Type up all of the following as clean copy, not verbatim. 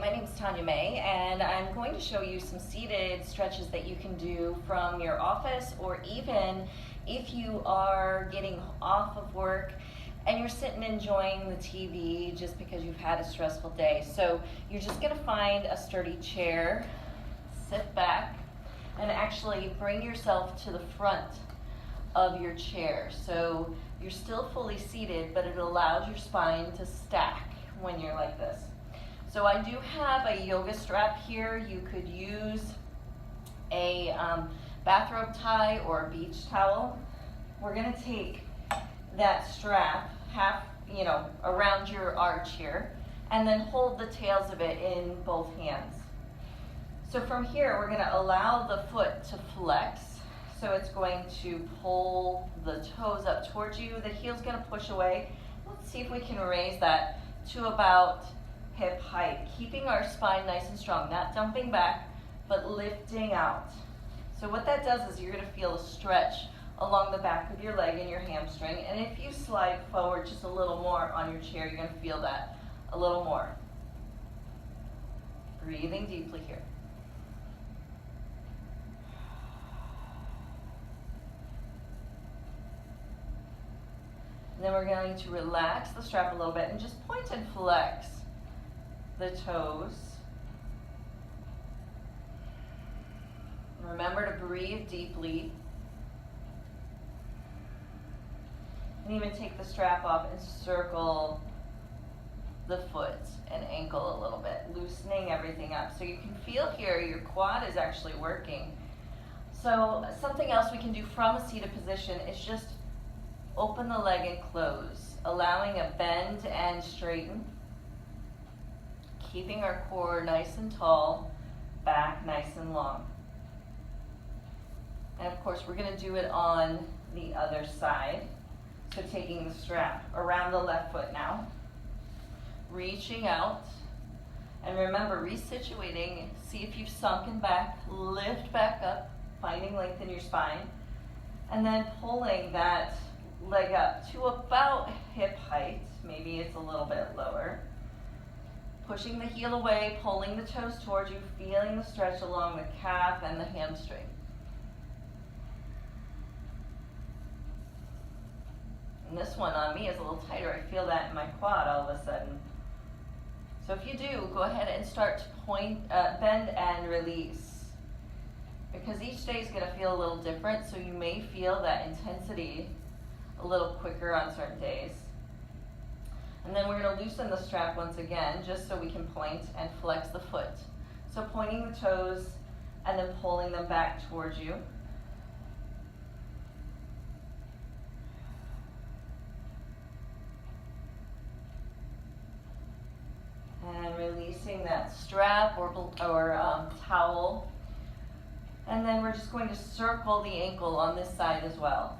my name is Tanya May, and I'm going to show you some seated stretches that you can do from your office, or even if you are getting off of work and you're sitting enjoying the TV just because you've had a stressful day. So you're just going to find a sturdy chair, sit back, and actually bring yourself to the front of your chair. So you're still fully seated, but it allows your spine to stack when you're like this. So I do have a yoga strap here. You could use a bathrobe tie or a beach towel. We're going to take that strap around your arch here, and then hold the tails of it in both hands. So from here, we're going to allow the foot to flex. So it's going to pull the toes up towards you. The heel's going to push away. Let's see if we can raise that to about hip height, keeping our spine nice and strong, not dumping back, but lifting out. So what that does is you're going to feel a stretch along the back of your leg and your hamstring. And if you slide forward just a little more on your chair, you're going to feel that a little more. Breathing deeply here. And then we're going to relax the strap a little bit and just point and flex the toes. Remember to breathe deeply. And even take the strap off and circle the foot and ankle a little bit, loosening everything up. So you can feel here your quad is actually working. So something else we can do from a seated position is just open the leg and close, allowing a bend and straighten, keeping our core nice and tall, back nice and long. And of course, we're going to do it on the other side. So taking the strap around the left foot now, reaching out, and remember, resituating, see if you've sunken back, lift back up, finding length in your spine, and then pulling that leg up to about hip height, maybe it's a little bit lower. Pushing the heel away, pulling the toes towards you, feeling the stretch along the calf and the hamstring. And this one on me is a little tighter. I feel that in my quad all of a sudden. So if you do, go ahead and start to bend and release. Because each day is going to feel a little different, so you may feel that intensity a little quicker on certain days. And then we're going to loosen the strap once again, just so we can point and flex the foot. So pointing the toes and then pulling them back towards you. And releasing that strap or towel. And then we're just going to circle the ankle on this side as well.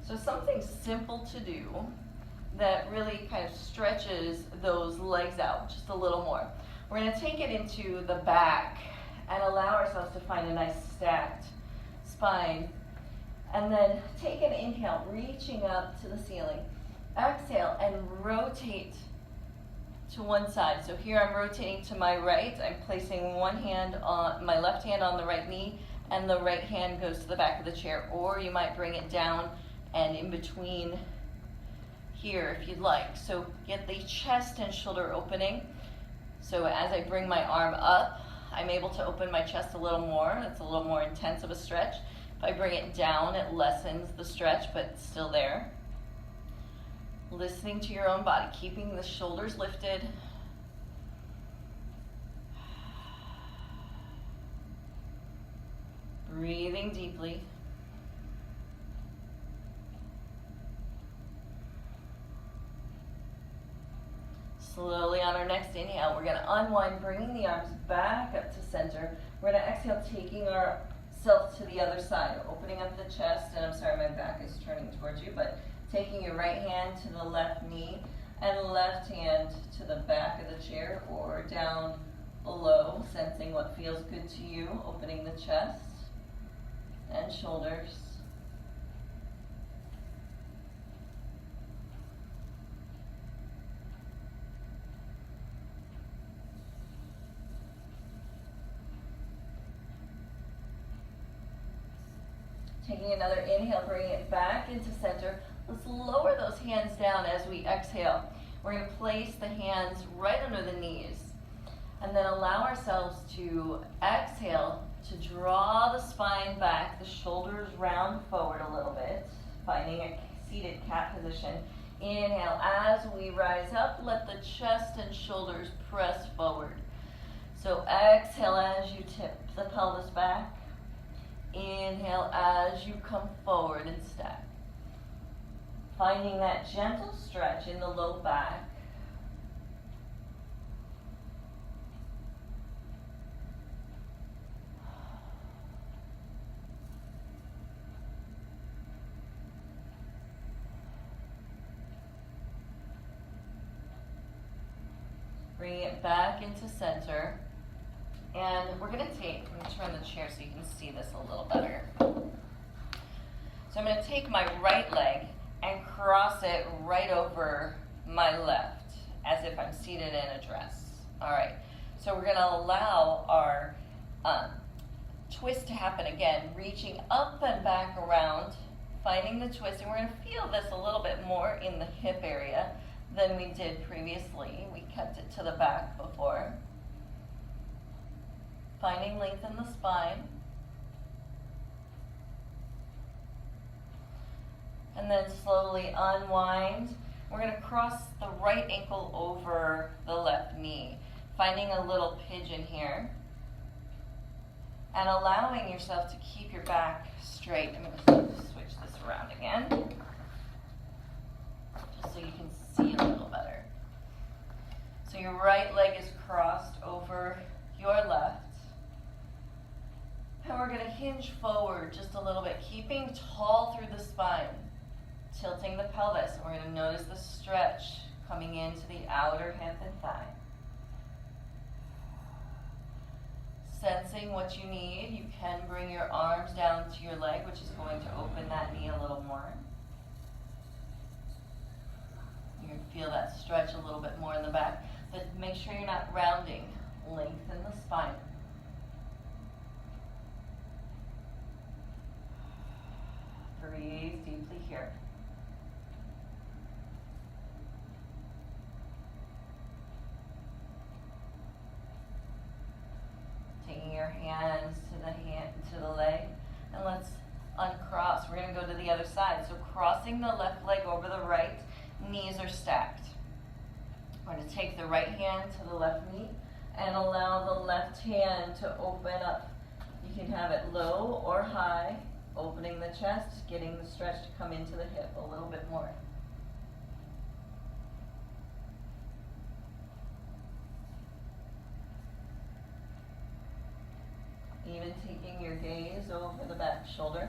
So something simple to do that really kind of stretches those legs out just a little more. We're going to take it into the back and allow ourselves to find a nice stacked spine. And then take an inhale, reaching up to the ceiling. Exhale and rotate to one side. So here I'm rotating to my right. I'm placing my left hand on the right knee, and the right hand goes to the back of the chair. Or you might bring it down and in between here if you'd like. So get the chest and shoulder opening. So as I bring my arm up, I'm able to open my chest a little more. It's a little more intense of a stretch. If I bring it down, it lessens the stretch, but it's still there. Listening to your own body, keeping the shoulders lifted. Breathing deeply. Slowly on our next inhale, we're going to unwind, bringing the arms back up to center. We're going to exhale, taking ourselves to the other side, opening up the chest, and I'm sorry, my back is turning towards you, but taking your right hand to the left knee and left hand to the back of the chair or down below, sensing what feels good to you, opening the chest and shoulders. Taking another inhale, bring it back into center. Let's lower those hands down as we exhale. We're going to place the hands right under the knees. And then allow ourselves to exhale to draw the spine back, the shoulders round forward a little bit, finding a seated cat position. Inhale, as we rise up, let the chest and shoulders press forward. So exhale as you tip the pelvis back. Inhale as you come forward and stack. Finding that gentle stretch in the low back. Bring it back into center. And we're going to take, I'm going to turn the chair so you can see this a little better. So I'm going to take my right leg and cross it right over my left, as if I'm seated in a dress. All right, so we're going to allow our twist to happen again, reaching up and back around, finding the twist, and we're going to feel this a little bit more in the hip area than we did previously. We kept it to the back before. Finding length in the spine. And then slowly unwind. We're going to cross the right ankle over the left knee, finding a little pigeon here. And allowing yourself to keep your back straight. I'm going to switch this around again, just so you can see a little better. So your right leg is crossed over your left. And we're going to hinge forward just a little bit, keeping tall through the spine, tilting the pelvis. And we're going to notice the stretch coming into the outer hip and thigh. Sensing what you need, you can bring your arms down to your leg, which is going to open that knee a little more. You're going to feel that stretch a little bit more in the back, but make sure you're not rounding. Lengthen the spine. Breathe deeply here. Taking your hands to the leg, and let's uncross. We're going to go to the other side. So crossing the left leg over the right, knees are stacked. We're going to take the right hand to the left knee and allow the left hand to open up. You can have it low or high, opening the chest, getting the stretch to come into the hip a little bit more. Even taking your gaze over the back shoulder.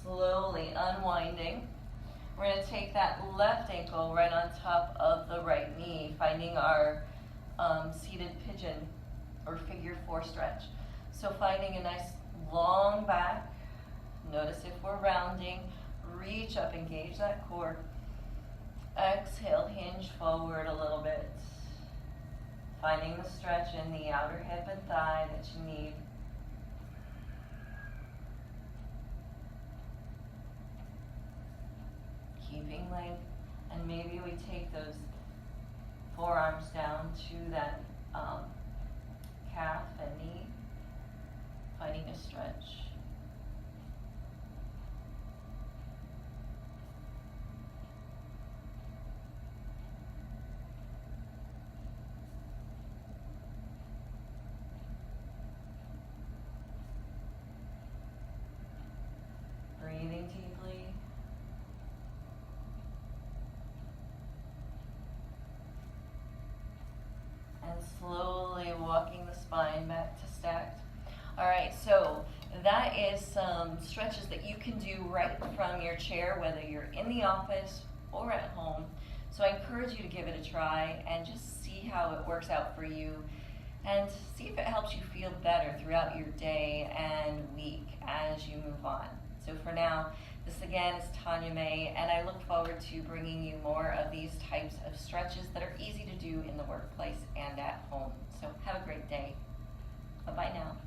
Slowly unwinding. We're going to take that left ankle right on top of the right knee, finding our seated pigeon or figure 4 stretch. So finding a nice long back. Notice if we're rounding. Reach up, engage that core. Exhale, hinge forward a little bit. Finding the stretch in the outer hip and thigh that you need. Keeping length, and maybe we take those forearms down to that calf and knee, finding a stretch. Breathing deeply. And slowly walking the spine back to stacked. All right, so that is some stretches that you can do right from your chair, whether you're in the office or at home. So I encourage you to give it a try and just see how it works out for you, and see if it helps you feel better throughout your day and week as you move on. So for now, This again is Tanya May, and I look forward to bringing you more of these types of stretches that are easy to do in the workplace and at home. So have a great day. Bye-bye now.